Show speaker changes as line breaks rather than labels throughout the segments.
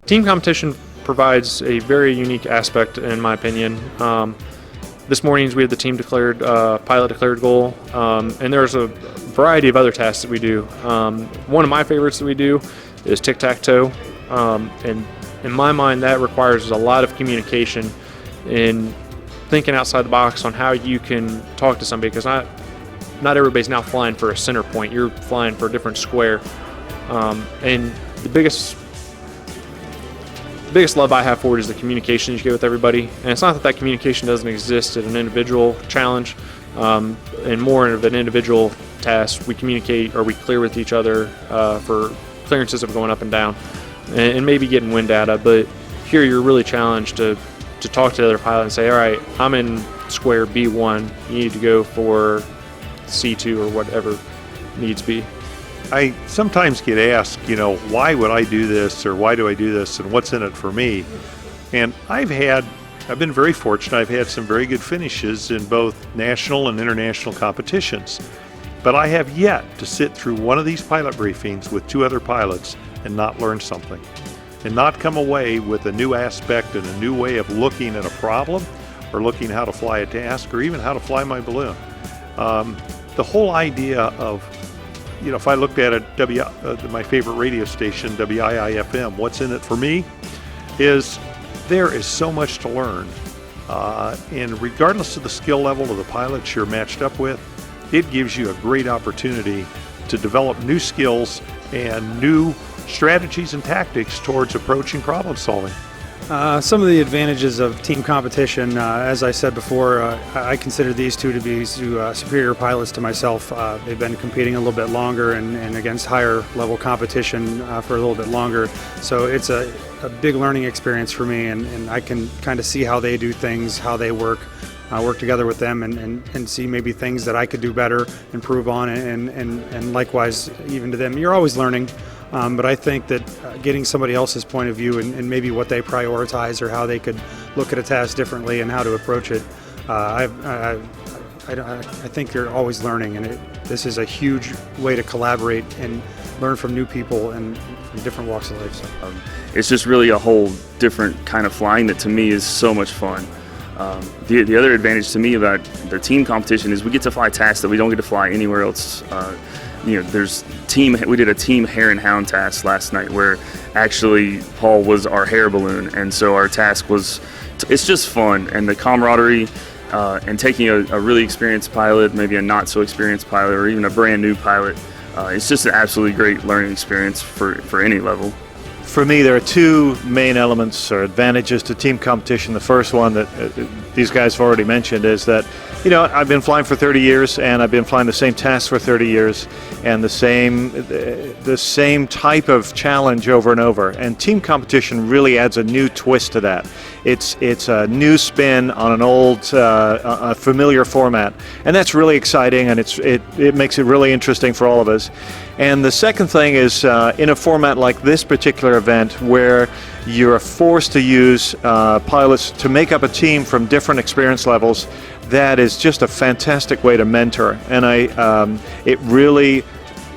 Team competition provides a very unique aspect, in my opinion. This morning we had the team declared pilot declared goal, and there's a variety of other tasks that we do. One of my favorites that we do is tic-tac-toe, and in my mind that requires a lot of communication in thinking outside the box on how you can talk to somebody, because not everybody's now flying for a center point. You're flying for a different square, and the biggest love I have for it is the communication you get with everybody. And it's not that communication doesn't exist at an individual challenge, and more of an individual task. We communicate, or we clear with each other for clearances of going up and down, and maybe getting wind data. But here you're really challenged to talk to the other pilot and say, all right, I'm in square B1, you need to go for C2 or whatever needs be.
I sometimes get asked, why would I do this, or why do I do this, and what's in it for me? And I've been very fortunate. I've had some very good finishes in both national and international competitions. But I have yet to sit through one of these pilot briefings with two other pilots and not learn something, and not come away with a new aspect and a new way of looking at a problem, or looking how to fly a task, or even how to fly my balloon. The whole idea of, if I looked at it, my favorite radio station, WIIFM, what's in it for me is there is so much to learn. And regardless of the skill level of the pilots you're matched up with, it gives you a great opportunity to develop new skills and new strategies and tactics towards approaching problem solving.
Some of the advantages of team competition, as I said before, I consider these two to be superior pilots to myself. They've been competing a little bit longer and against higher level competition for a little bit longer. So it's a big learning experience for me, and I can kind of see how they do things, how they work together with them, and see maybe things that I could do better, improve on, and likewise even to them. You're always learning. But I think that getting somebody else's point of view and maybe what they prioritize, or how they could look at a task differently and how to approach it, I think you're always learning, and this is a huge way to collaborate and learn from new people and from different walks of life. So.
It's just really a whole different kind of flying that to me is so much fun. The other advantage to me about the team competition is we get to fly tasks that we don't get to fly anywhere else. We did a team hare and hound task last night where actually Paul was our hare balloon, and so our task was, it's just fun, and the camaraderie and taking a really experienced pilot, maybe a not so experienced pilot, or even a brand new pilot, it's just an absolutely great learning experience for any level.
For me, there are two main elements or advantages to team competition. The first one that these guys have already mentioned is that, I've been flying for 30 years, and I've been flying the same tasks for 30 years, and the same type of challenge over and over. And team competition really adds a new twist to that. It's a new spin on an old, a familiar format, and that's really exciting, and it makes it really interesting for all of us. And the second thing is, in a format like this particular event, where you're forced to use pilots to make up a team from different experience levels, that is just a fantastic way to mentor. And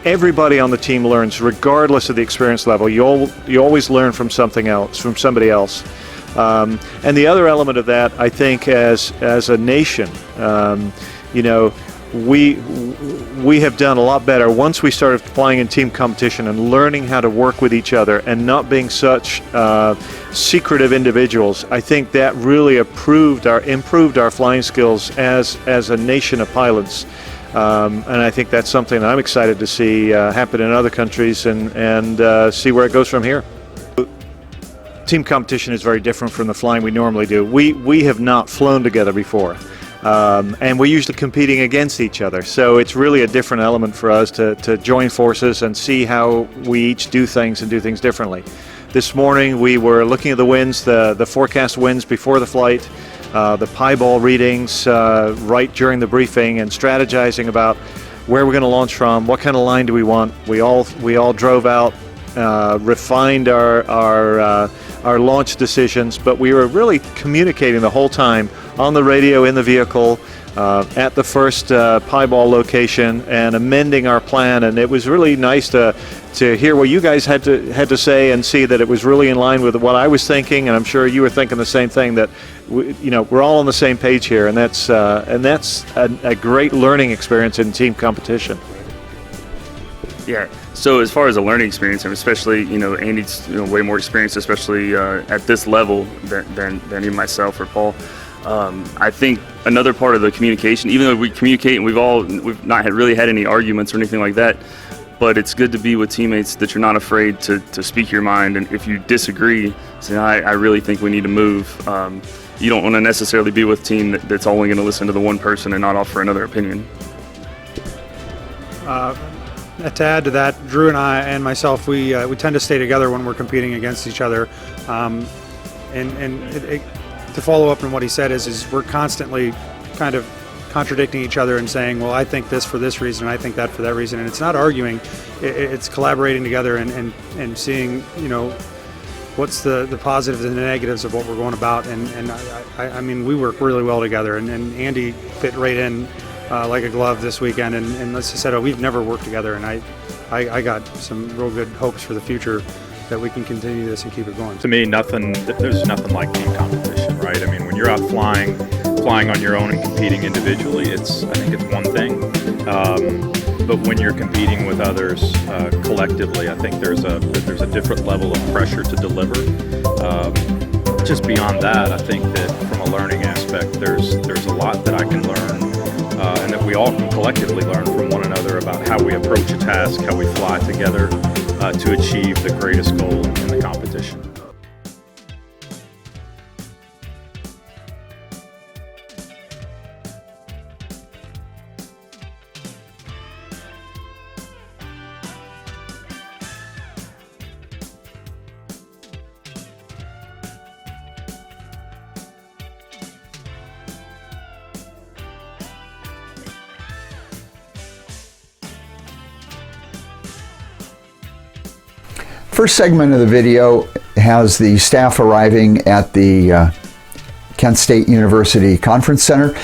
everybody on the team learns, regardless of the experience level. You always learn from somebody else. And the other element of that, I think, as a nation, we have done a lot better once we started flying in team competition and learning how to work with each other and not being such secretive individuals. I think that really improved our flying skills as a nation of pilots. And I think that's something that I'm excited to see happen in other countries and see where it goes from here. Team competition is very different from the flying we normally do. We have not flown together before. And we're usually competing against each other, so it's really a different element for us to join forces and see how we each do things and do things differently. This morning we were looking at the winds, the forecast winds before the flight, the pieball readings right during the briefing, and strategizing about where we're going to launch from, what kind of line do we want. We all drove out, refined our launch decisions, but we were really communicating the whole time on the radio, in the vehicle, at the first pieball location, and amending our plan. And it was really nice to to hear what you guys had to say and see that it was really in line with what I was thinking, and I'm sure you were thinking the same thing. That we're all on the same page here, and that's a great learning experience in team competition.
Yeah. So as far as a learning experience, and especially Andy's way more experienced, especially at this level than even myself or Paul. I think another part of the communication, even though we communicate and we've not really had any arguments or anything like that, but it's good to be with teammates that you're not afraid to speak your mind, and if you disagree, say I really think we need to move. You don't want to necessarily be with a team that's only going to listen to the one person and not offer another opinion.
To add to that, Drew and I and myself, we tend to stay together when we're competing against each other. To follow up on what he said is we're constantly kind of contradicting each other and saying, well, I think this for this reason, I think that for that reason, and it's not arguing, it's collaborating together and seeing, what's the positives and the negatives of what we're going about, and I mean, we work really well together, and Andy fit right in like a glove this weekend, and as I said, we've never worked together, and I got some real good hopes for the future that we can continue this and keep it going.
To me, there's nothing like team competition, right? I mean, when you're out flying on your own and competing individually, I think it's one thing. But when you're competing with others collectively, I think there's a different level of pressure to deliver. Just beyond that, I think that from a learning aspect, there's a lot that I can learn, and that we all can collectively learn from one another about how we approach a task, how we fly together to achieve the greatest goal in the competition.
First segment of the video has the staff arriving at the Kent State University Conference Center.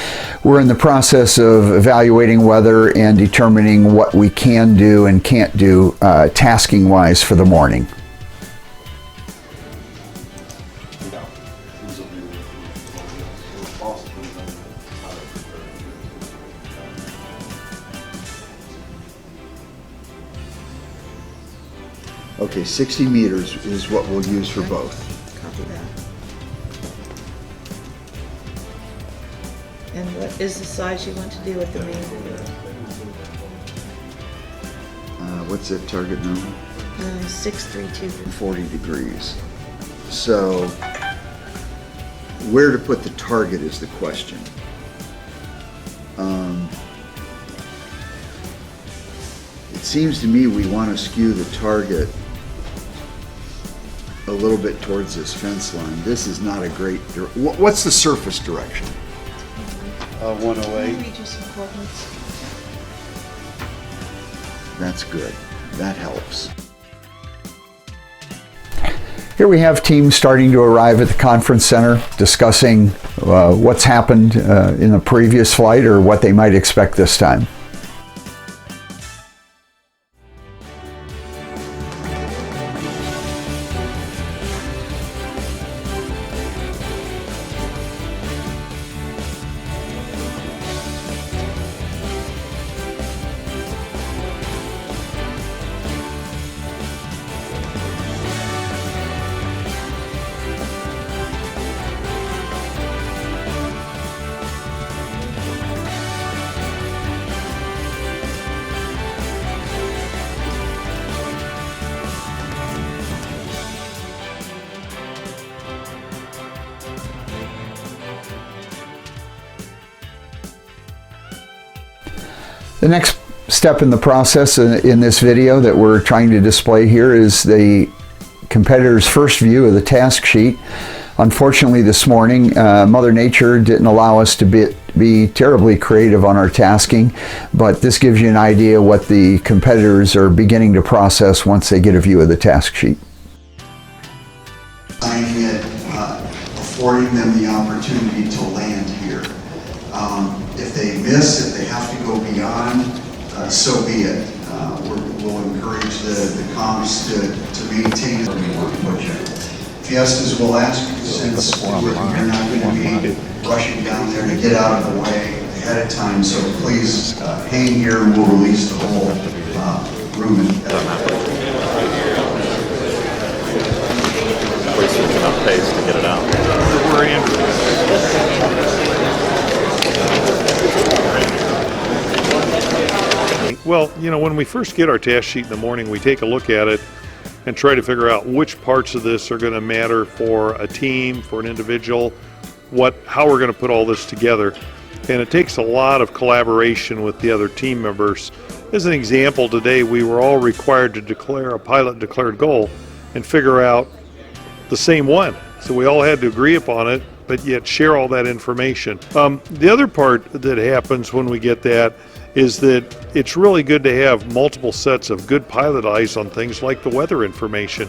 We're in the process of evaluating weather and determining what we can do and can't do tasking-wise for the morning.
Okay, 60 meters is what we'll use for both.
Copy that. And what is the size you want to do with the main?
What's that target number?
632.
40 degrees. So, where to put the target is the question. It seems to me we want to skew the target a little bit towards this fence line. This is not a great, what's the surface direction? 108.
Read you some coordinates.
That's good. That helps.
Here we have teams starting to arrive at the conference center, discussing what's happened in the previous flight or what they might expect this time. The next step in the process in this video that we're trying to display here is the competitor's first view of the task sheet. Unfortunately this morning, Mother Nature didn't allow us to be terribly creative on our tasking, but this gives you an idea what the competitors are beginning to process once they get a view of the task sheet.
Affording them the opportunity to land here. If they miss, if they have to go beyond, so be it. We'll encourage the comps to maintain what we want to put you. Fiestas will ask, since you're not going to be rushing down there to get out of the way ahead of time, so please hang here and we'll release the whole room.
Enough pace to get it out.
Well, you know, when we first get our task sheet in the morning, we take a look at it and try to figure out which parts of this are going to matter for a team, for an individual, how we're going to put all this together. And it takes a lot of collaboration with the other team members. As an example, today we were all required to declare a pilot declared goal and figure out the same one. So we all had to agree upon it, but yet share all that information. The other part that happens when we get that is that it's really good to have multiple sets of good pilot eyes on things like the weather information.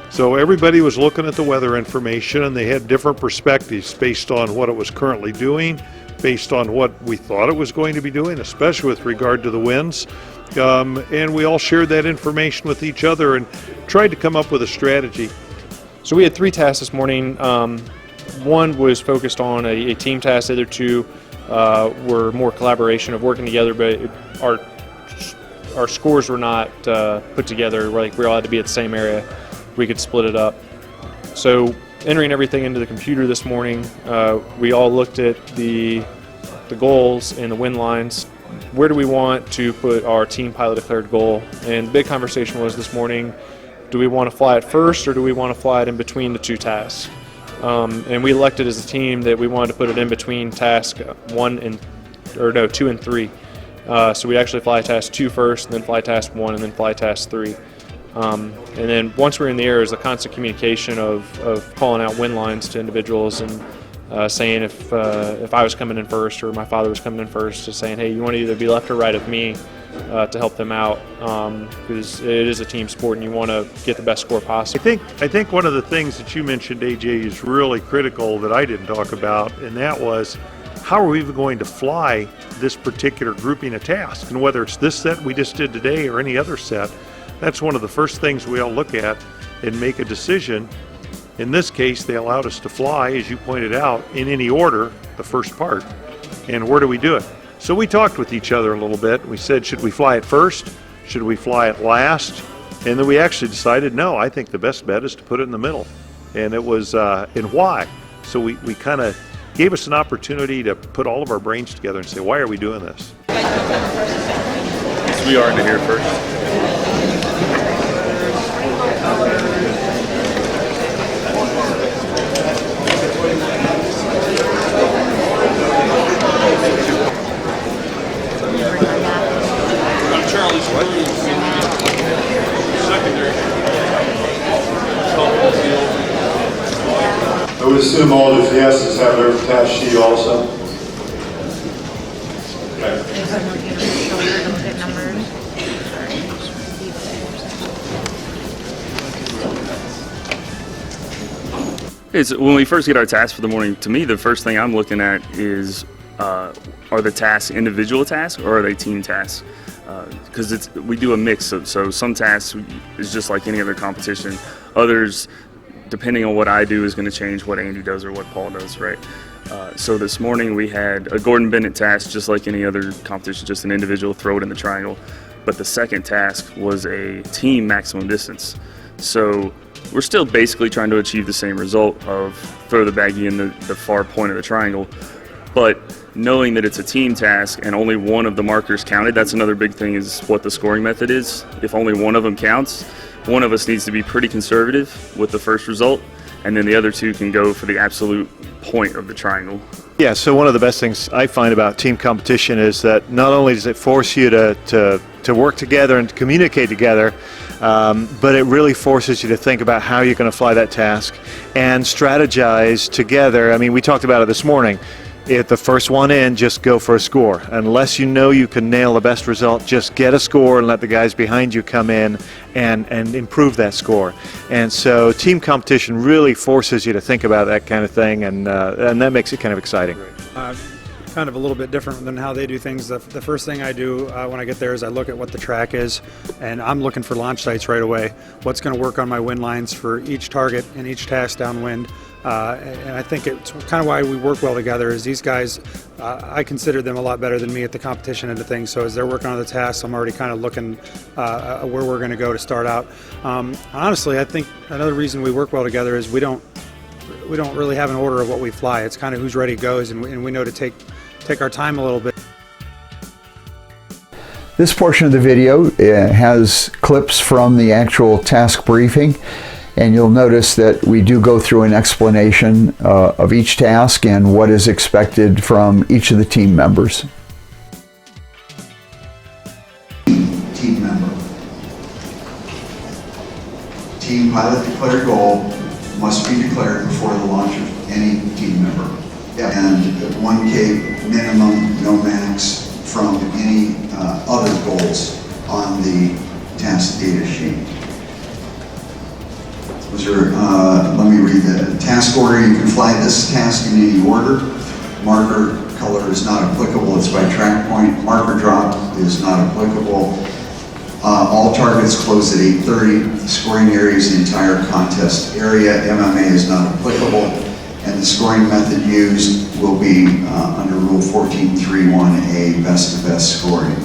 So everybody was looking at the weather information and they had different perspectives based on what it was currently doing, based on what we thought it was going to be doing, especially with regard to the winds. And we all shared that information with each other and tried to come up with a strategy.
So we had 3 tasks this morning. One was focused on a team task. The other 2 were more collaboration of working together, but our scores were not put together. Like we all had to be at the same area. We could split it up. So entering everything into the computer this morning, we all looked at the goals and the wind lines. Where do we want to put our team pilot declared goal? And the big conversation was this morning, do we want to fly it first or do we want to fly it in between the 2 tasks? And we elected as a team that we wanted to put it in between task 2 and 3. So we actually fly task 2 first, and then fly task 1, and then fly task 3. And then once we're in the air, is a constant communication of calling out wind lines to individuals and saying if I was coming in first or my father was coming in first, just saying, hey, you want to either be left or right of me to help them out, because it is a team sport and you want to get the best score possible.
I think one of the things that you mentioned, AJ, is really critical that I didn't talk about, and that was how are we even going to fly this particular grouping of tasks, and whether it's this set we just did today or any other set. That's one of the first things we all look at and make a decision. In this case, they allowed us to fly, as you pointed out, in any order, the first part. And where do we do it? So we talked with each other a little bit. We said, should we fly it first? Should we fly it last? And then we actually decided, no, I think the best bet is to put it in the middle. And it was, and why? So we kind of gave us an opportunity to put all of our brains together and say, why are we doing this?
So we are into here first.
I would assume all the Fiestas have their task sheet also.
When we first get our tasks for the morning, to me, the first thing I'm looking at is are the tasks individual tasks or are they team tasks? Because we do a mix. So some tasks is just like any other competition. Others, depending on what I do, is going to change what Andy does or what Paul does, right? So this morning we had a Gordon Bennett task, just like any other competition, just an individual, throw it in the triangle. But the second task was a team maximum distance. So we're still basically trying to achieve the same result of throw the baggie in the far point of the triangle. But knowing that it's a team task and only one of the markers counted, that's another big thing, is what the scoring method is. If only one of them counts, one of us needs to be pretty conservative with the first result, and then the other 2 can go for the absolute point of the triangle.
Yeah, so one of the best things I find about team competition is that not only does it force you to work together and to communicate together, but it really forces you to think about how you're going to fly that task and strategize together. I mean, we talked about it this morning. If the first one in, just go for a score. Unless you know you can nail the best result, just get a score and let the guys behind you come in and improve that score. And so team competition really forces you to think about that kind of thing, and that makes it kind of exciting.
kind of a little bit different than how they do things. The first thing I do when I get there is I look at what the track is, and I'm looking for launch sites right away. What's going to work on my wind lines for each target and each task downwind. And I think it's kind of why we work well together. Is these guys, I consider them a lot better than me at the competition end of things. So as they're working on the tasks, I'm already kind of looking where we're going to go to start out. Honestly, I think another reason we work well together is we don't really have an order of what we fly. It's kind of who's ready goes, and we know to take our time a little bit.
This portion of the video has clips from the actual task briefing, and you'll notice that we do go through an explanation of each task and what is expected from each of the team members.
Team member. Team pilot declared goal must be declared before the launch of any team member. And 1K minimum, no max, from any other goals on the task data sheet. Let me read the task order. You can fly this task in any order. Marker color is not applicable. It's by track point. Marker drop is not applicable. All targets close at 8:30. The scoring area is the entire contest area. MMA is not applicable. And the scoring method used will be under Rule 14.3.1A, best to best scoring.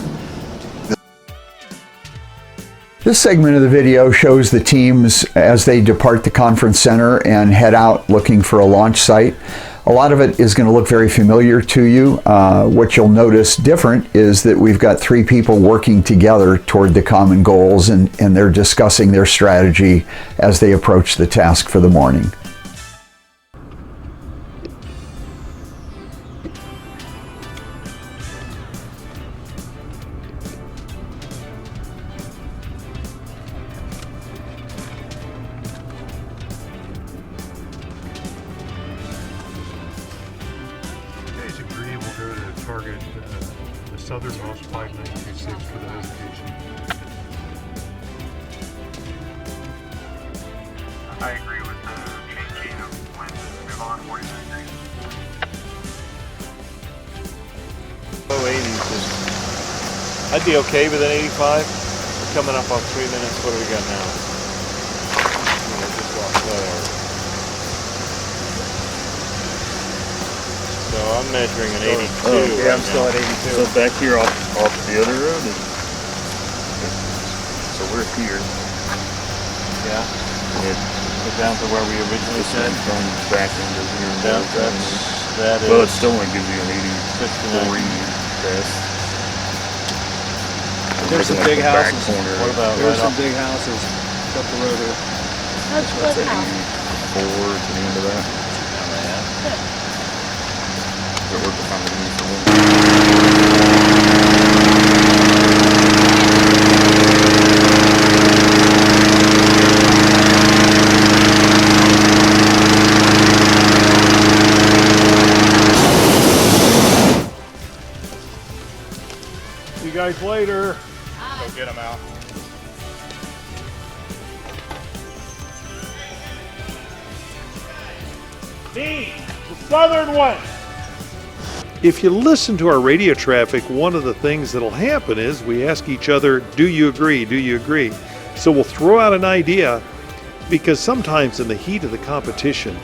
This segment of the video shows the teams as they depart the conference center and head out looking for a launch site. A lot of it is going to look very familiar to you. What you'll notice different is that we've got 3 people working together toward the common goals, and they're discussing their strategy as they approach the task for the morning.
Target the southernmost 5926 for the hesitation.
I agree with the changing of wind and move on 49 degrees.
Low 80s. I'd be okay with an 85. We're coming up on 3 minutes. What do we got now? Just lost there. So I'm measuring an 82.
Yeah, I'm still at 82. So back here off the other road is, so we're here.
Yeah.
Go down to where we originally said. From back into here.
That is.
Well, it still only gives you an 83 best.
There's some big houses.
What about
There's some big houses up the road here.
That's
That's
good
at
house.
84 to the end of that. It worked to find the need for wind.
See you guys later.
Go get them out.
Me, the southern one. If you listen to our radio traffic, one of the things that'll happen is we ask each other, do you agree? Do you agree? So we'll throw out an idea, because sometimes in the heat of the competition,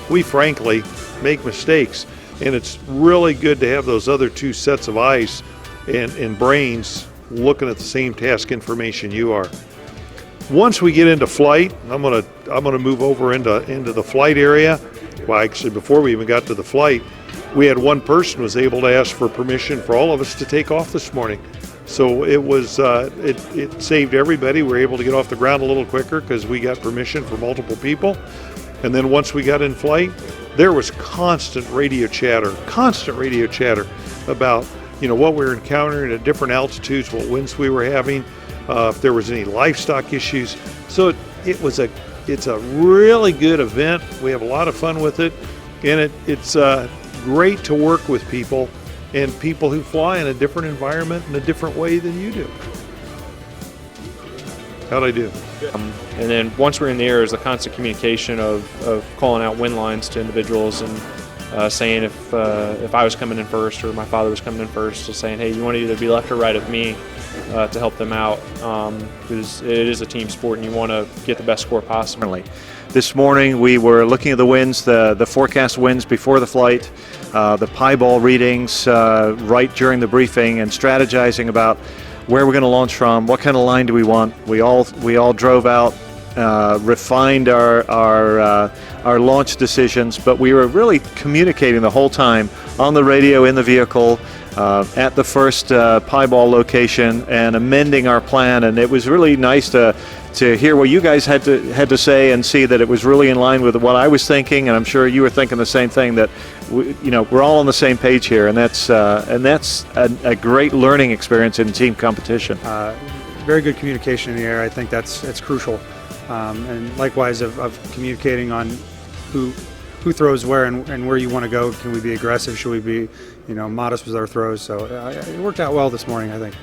we frankly make mistakes, and it's really good to have those other 2 sets of eyes and brains looking at the same task information you are. Once we get into flight, I'm gonna move over into the flight area. Well, actually, before we even got to the flight, we had one person was able to ask for permission for all of us to take off this morning. So it was it saved everybody. We were able to get off the ground a little quicker because we got permission for multiple people. And then once we got in flight, there was constant radio chatter about what we were encountering at different altitudes, what winds we were having, if there was any livestock issues. So it's a really good event. We have a lot of fun with it, and it's great to work with people, and people who fly in a different environment in a different way than you do. How'd I do?
And then once we're in the air, is a constant communication of calling out wind lines to individuals and saying if I was coming in first or my father was coming in first, just saying, hey, you want to either be left or right of me to help them out, because it is a team sport and you want to get the best score possible.
This morning we were looking at the winds, the forecast winds before the flight, the pi ball readings right during the briefing, and strategizing about where we're going to launch from, what kind of line do we want. We all drove out, refined our launch decisions, but we were really communicating the whole time on the radio, in the vehicle, at the first pi ball location, and amending our plan. And it was really nice to hear what you guys had to say and see that it was really in line with what I was thinking, and I'm sure you were thinking the same thing, that we're all on the same page here, and that's a great learning experience in team competition.
Very good communication in the air. I think that's crucial, and likewise of communicating on who throws where and where you want to go. Can we be aggressive? Should we be modest with our throws? So it worked out well this morning, I think.